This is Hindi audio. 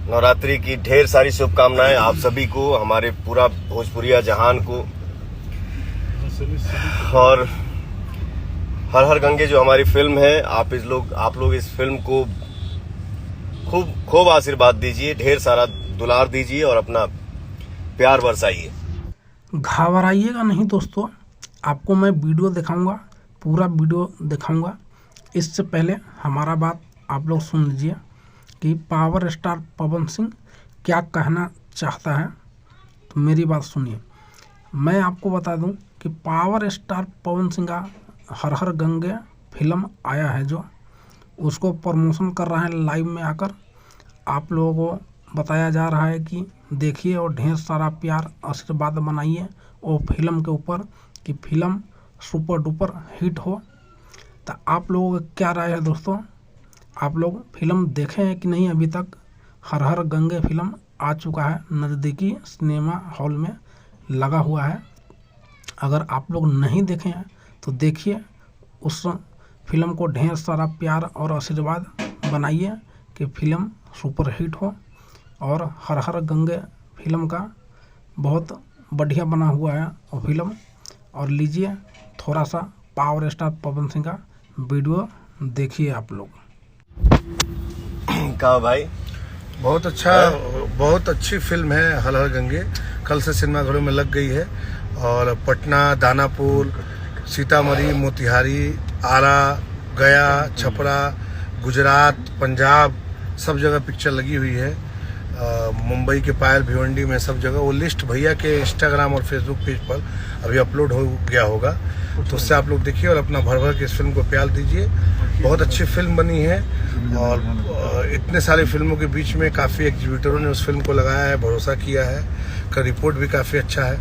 नवरात्रि की ढेर सारी शुभकामनाएं आप सभी को, हमारे पूरा भोजपुरिया जहान को। और हर हर गंगे जो हमारी फिल्म है, आप लोग इस फिल्म को खूब आशीर्वाद दीजिए, ढेर सारा दुलार दीजिए और अपना प्यार बरसाइए। घबराइएगा नहीं दोस्तों, आपको मैं वीडियो दिखाऊंगा, पूरा वीडियो दिखाऊंगा। इससे पहले हमारा बात आप लोग सुन लीजिए कि पावर स्टार पवन सिंह क्या कहना चाहता है। तो मेरी बात सुनिए। मैं आपको बता दूं कि पावर स्टार पवन सिंह का हर हर गंगे फिल्म आया है, जो उसको प्रमोशन कर रहा है लाइव में आकर। आप लोगों को बताया जा रहा है कि देखिए और ढेर सारा प्यार आशीर्वाद बनाइए और फिल्म के ऊपर कि फिल्म सुपर डुपर हिट हो। तो आप लोगों का क्या राय है दोस्तों? आप लोग फिल्म देखे हैं कि नहीं? अभी तक हर हर गंगे फिल्म आ चुका है, नज़दीकी सिनेमा हॉल में लगा हुआ है। अगर आप लोग नहीं देखे हैं तो देखिए, उस फिल्म को ढेर सारा प्यार और आशीर्वाद बनाइए कि फिल्म सुपर हिट हो। और हर हर गंगे फिल्म का बहुत बढ़िया बना हुआ है वो फिल्म। और लीजिए थोड़ा सा पावर स्टार पवन सिंह का वीडियो देखिए आप लोग। कहा भाई, बहुत अच्छा, बहुत अच्छी फिल्म है हर हर गंगे। कल से सिनेमाघरों में लग गई है और पटना, दानापुर, सीतामढ़ी, मोतिहारी, आरा, गया, छपरा, गुजरात, पंजाब, सब जगह पिक्चर लगी हुई है। मुंबई के पायल भिवंडी में सब जगह। वो लिस्ट भैया के इंस्टाग्राम और फेसबुक पेज पर अभी अपलोड हो गया होगा, तो उससे आप लोग देखिए और अपना भर भर के इस फिल्म को प्यार दीजिए। बहुत अच्छी फिल्म बनी है और इतने सारी फिल्मों के बीच में काफ़ी एग्जीबिटरों ने उस फिल्म को लगाया है, भरोसा किया है। का रिपोर्ट भी काफ़ी अच्छा है।